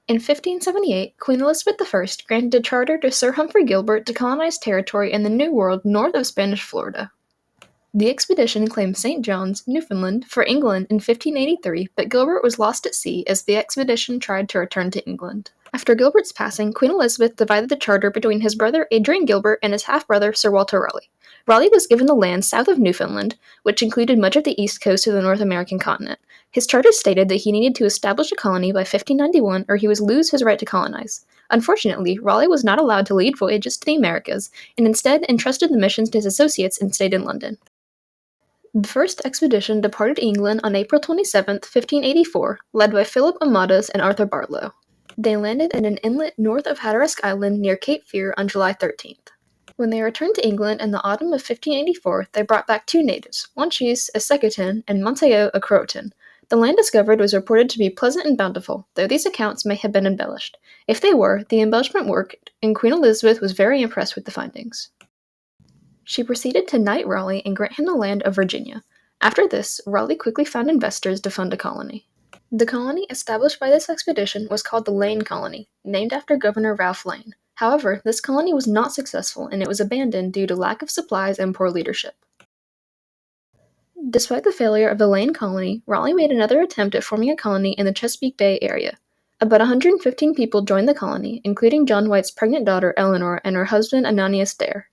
In 1578, Queen Elizabeth I granted a charter to Sir Humphrey Gilbert to colonize territory in the New World north of Spanish Florida. The expedition claimed St. John's, Newfoundland, for England in 1583, but Gilbert was lost at sea as the expedition tried to return to England. After Gilbert's passing, Queen Elizabeth divided the charter between his brother Adrian Gilbert and his half-brother Sir Walter Raleigh. Raleigh was given the land south of Newfoundland, which included much of the east coast of the North American continent. His charter stated that he needed to establish a colony by 1591 or he would lose his right to colonize. Unfortunately, Raleigh was not allowed to lead voyages to the Americas, and instead entrusted the missions to his associates and stayed in London. The first expedition departed England on April 27, 1584, led by Philip Amadas and Arthur Barlow. They landed in an inlet north of Hatteras Island near Cape Fear on July 13th. When they returned to England in the autumn of 1584, they brought back two natives, Wanchese, a Secotan, and Montejo, a Croatan. The land discovered was reported to be pleasant and bountiful, though these accounts may have been embellished. If they were, the embellishment worked, and Queen Elizabeth was very impressed with the findings. She proceeded to knight Raleigh and grant him the land of Virginia. After this, Raleigh quickly found investors to fund a colony. The colony established by this expedition was called the Lane Colony, named after Governor Ralph Lane. However, this colony was not successful and it was abandoned due to lack of supplies and poor leadership. Despite the failure of the Lane Colony, Raleigh made another attempt at forming a colony in the Chesapeake Bay area. About 115 people joined the colony, including John White's pregnant daughter Eleanor and her husband Ananias Dare.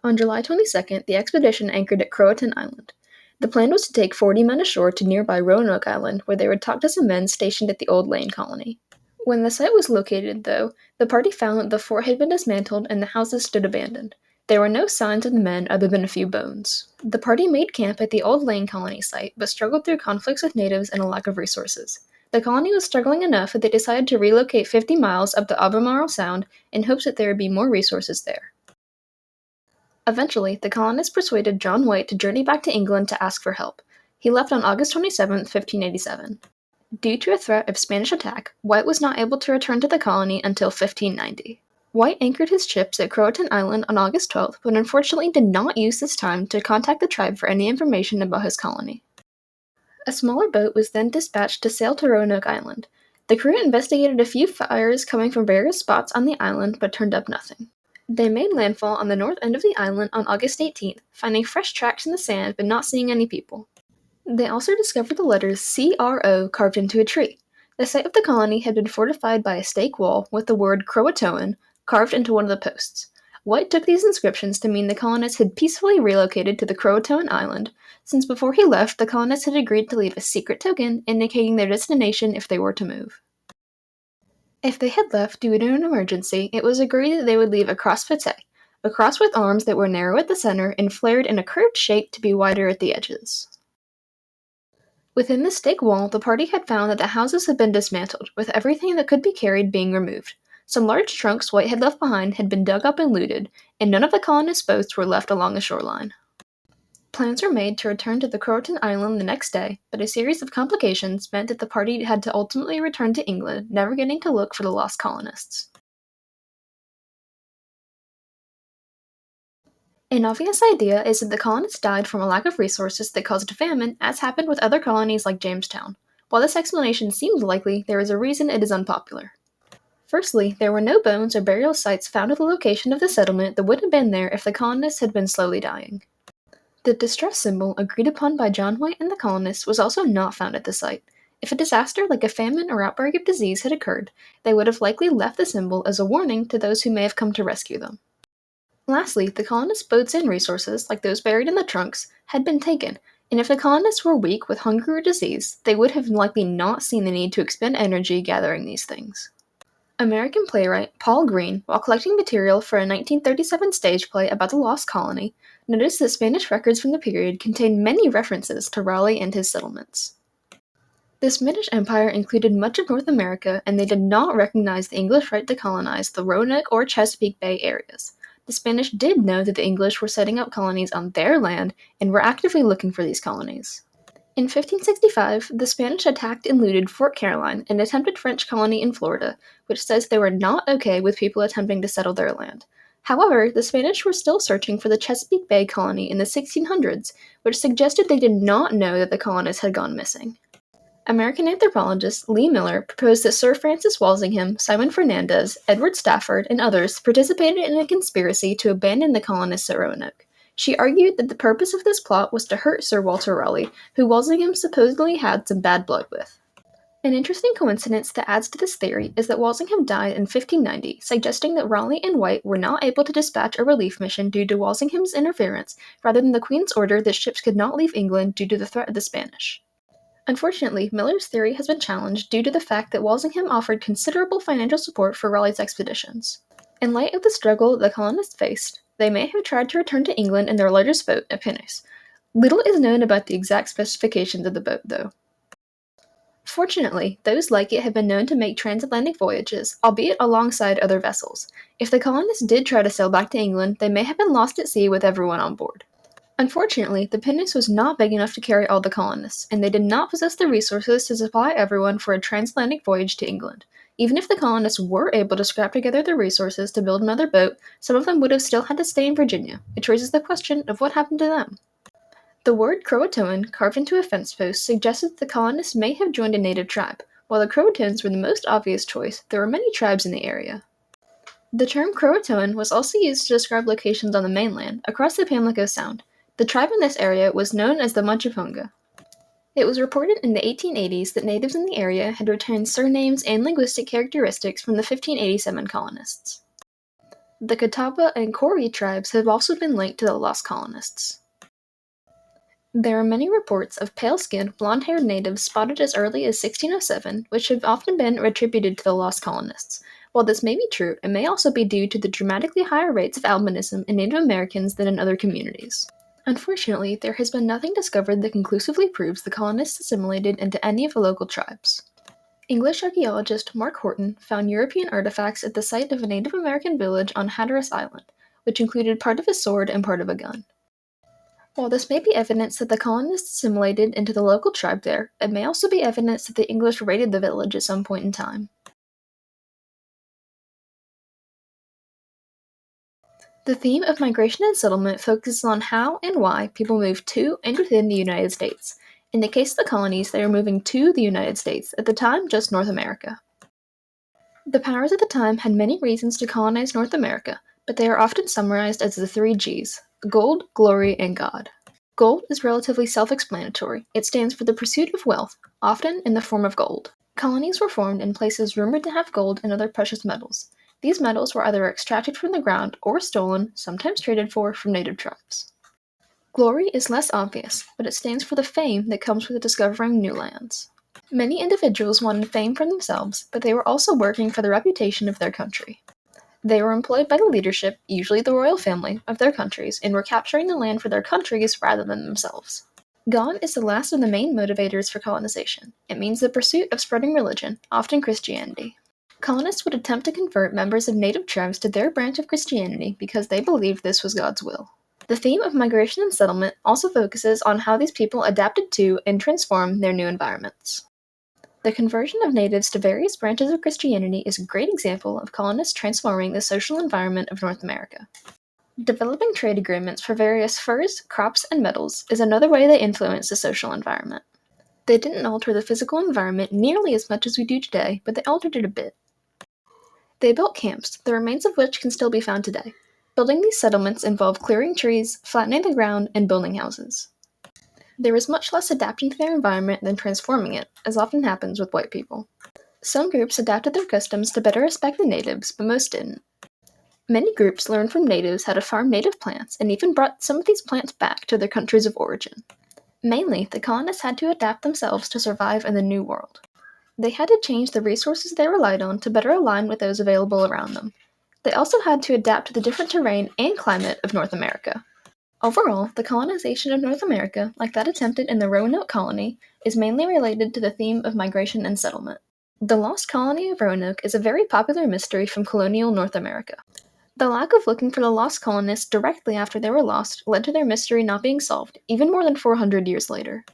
On July 22nd, the expedition anchored at Croatan Island. The plan was to take 40 men ashore to nearby Roanoke Island, where they would talk to some men stationed at the old Lane Colony. When the site was located, though, the party found that the fort had been dismantled and the houses stood abandoned. There were no signs of the men other than a few bones. The party made camp at the old Lane Colony site, but struggled through conflicts with natives and a lack of resources. The colony was struggling enough that they decided to relocate 50 miles up the Albemarle Sound in hopes that there would be more resources there. Eventually, the colonists persuaded John White to journey back to England to ask for help. He left on August 27, 1587. Due to a threat of Spanish attack, White was not able to return to the colony until 1590. White anchored his ships at Croatan Island on August 12th, but unfortunately did not use this time to contact the tribe for any information about his colony. A smaller boat was then dispatched to sail to Roanoke Island. The crew investigated a few fires coming from various spots on the island, but turned up nothing. They made landfall on the north end of the island on August 18th, finding fresh tracks in the sand but not seeing any people. They also discovered the letters CRO carved into a tree. The site of the colony had been fortified by a stake wall with the word Croatoan carved into one of the posts. White took these inscriptions to mean the colonists had peacefully relocated to the Croatoan island, since before he left, the colonists had agreed to leave a secret token indicating their destination if they were to move. If they had left due to an emergency, it was agreed that they would leave a cross pate, a cross with arms that were narrow at the center and flared in a curved shape to be wider at the edges. Within the stake wall, the party had found that the houses had been dismantled, with everything that could be carried being removed. Some large trunks White had left behind had been dug up and looted, and none of the colonists' boats were left along the shoreline. Plans were made to return to the Croatan Island the next day, but a series of complications meant that the party had to ultimately return to England, never getting to look for the lost colonists. An obvious idea is that the colonists died from a lack of resources that caused a famine, as happened with other colonies like Jamestown. While this explanation seems likely, there is a reason it is unpopular. Firstly, there were no bones or burial sites found at the location of the settlement that would have been there if the colonists had been slowly dying. The distress symbol agreed upon by John White and the colonists was also not found at the site. If a disaster like a famine or outbreak of disease had occurred, they would have likely left the symbol as a warning to those who may have come to rescue them. Lastly, the colonists' boats and resources, like those buried in the trunks, had been taken, and if the colonists were weak with hunger or disease, they would have likely not seen the need to expend energy gathering these things. American playwright Paul Green, while collecting material for a 1937 stage play about the lost colony, noticed that Spanish records from the period contained many references to Raleigh and his settlements. The Spanish Empire included much of North America, and they did not recognize the English right to colonize the Roanoke or Chesapeake Bay areas. The Spanish did know that the English were setting up colonies on their land and were actively looking for these colonies. In 1565, the Spanish attacked and looted Fort Caroline, an attempted French colony in Florida, which says they were not okay with people attempting to settle their land. However, the Spanish were still searching for the Chesapeake Bay colony in the 1600s, which suggested they did not know that the colonists had gone missing. American anthropologist Lee Miller proposed that Sir Francis Walsingham, Simon Fernandez, Edward Stafford, and others participated in a conspiracy to abandon the colonists at Roanoke. She argued that the purpose of this plot was to hurt Sir Walter Raleigh, who Walsingham supposedly had some bad blood with. An interesting coincidence that adds to this theory is that Walsingham died in 1590, suggesting that Raleigh and White were not able to dispatch a relief mission due to Walsingham's interference, rather than the Queen's order that ships could not leave England due to the threat of the Spanish. Unfortunately, Miller's theory has been challenged due to the fact that Walsingham offered considerable financial support for Raleigh's expeditions. In light of the struggle the colonists faced, they may have tried to return to England in their largest boat, a pinnace. Little is known about the exact specifications of the boat, though. Fortunately, those like it have been known to make transatlantic voyages, albeit alongside other vessels. If the colonists did try to sail back to England, they may have been lost at sea with everyone on board. Unfortunately, the pinnace was not big enough to carry all the colonists, and they did not possess the resources to supply everyone for a transatlantic voyage to England. Even if the colonists were able to scrap together the resources to build another boat, some of them would have still had to stay in Virginia, which raises the question of what happened to them. The word Croatoan, carved into a fence post, suggested that the colonists may have joined a native tribe. While the Croatoans were the most obvious choice, there were many tribes in the area. The term Croatoan was also used to describe locations on the mainland, across the Pamlico Sound. The tribe in this area was known as the Machiponga. It was reported in the 1880s that natives in the area had retained surnames and linguistic characteristics from the 1587 colonists. The Catawba and Coree tribes have also been linked to the lost colonists. There are many reports of pale-skinned, blonde-haired natives spotted as early as 1607, which have often been attributed to the lost colonists. While this may be true, it may also be due to the dramatically higher rates of albinism in Native Americans than in other communities. Unfortunately, there has been nothing discovered that conclusively proves the colonists assimilated into any of the local tribes. English archaeologist Mark Horton found European artifacts at the site of a Native American village on Hatteras Island, which included part of a sword and part of a gun. While this may be evidence that the colonists assimilated into the local tribe there, it may also be evidence that the English raided the village at some point in time. The theme of migration and settlement focuses on how and why people move to and within the United States. In the case of the colonies, they are moving to the United States, at the time just North America. The powers at the time had many reasons to colonize North America, but they are often summarized as the 3 Gs: gold, glory, and God. Gold is relatively self-explanatory. It stands for the pursuit of wealth, often in the form of gold. Colonies were formed in places rumored to have gold and other precious metals. These metals were either extracted from the ground or stolen, sometimes traded for, from native tribes. Glory is less obvious, but it stands for the fame that comes with discovering new lands. Many individuals wanted fame for themselves, but they were also working for the reputation of their country. They were employed by the leadership, usually the royal family, of their countries, and were capturing the land for their countries rather than themselves. God is the last of the main motivators for colonization. It means the pursuit of spreading religion, often Christianity. Colonists would attempt to convert members of native tribes to their branch of Christianity because they believed this was God's will. The theme of migration and settlement also focuses on how these people adapted to and transformed their new environments. The conversion of natives to various branches of Christianity is a great example of colonists transforming the social environment of North America. Developing trade agreements for various furs, crops, and metals is another way they influenced the social environment. They didn't alter the physical environment nearly as much as we do today, but they altered it a bit. They built camps, the remains of which can still be found today. Building these settlements involved clearing trees, flattening the ground, and building houses. There was much less adapting to their environment than transforming it, as often happens with white people. Some groups adapted their customs to better respect the natives, but most didn't. Many groups learned from natives how to farm native plants and even brought some of these plants back to their countries of origin. Mainly, the colonists had to adapt themselves to survive in the New World. They had to change the resources they relied on to better align with those available around them. They also had to adapt to the different terrain and climate of North America. Overall, the colonization of North America, like that attempted in the Roanoke colony, is mainly related to the theme of migration and settlement. The lost colony of Roanoke is a very popular mystery from colonial North America. The lack of looking for the lost colonists directly after they were lost led to their mystery not being solved, even more than 400 years later.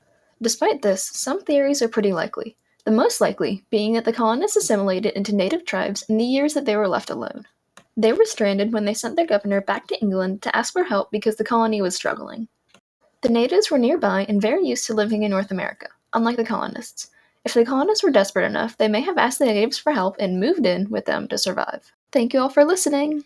Despite this, some theories are pretty likely, the most likely being that the colonists assimilated into native tribes in the years that they were left alone. They were stranded when they sent their governor back to England to ask for help because the colony was struggling. The natives were nearby and very used to living in North America, unlike the colonists. If the colonists were desperate enough, they may have asked the natives for help and moved in with them to survive. Thank you all for listening!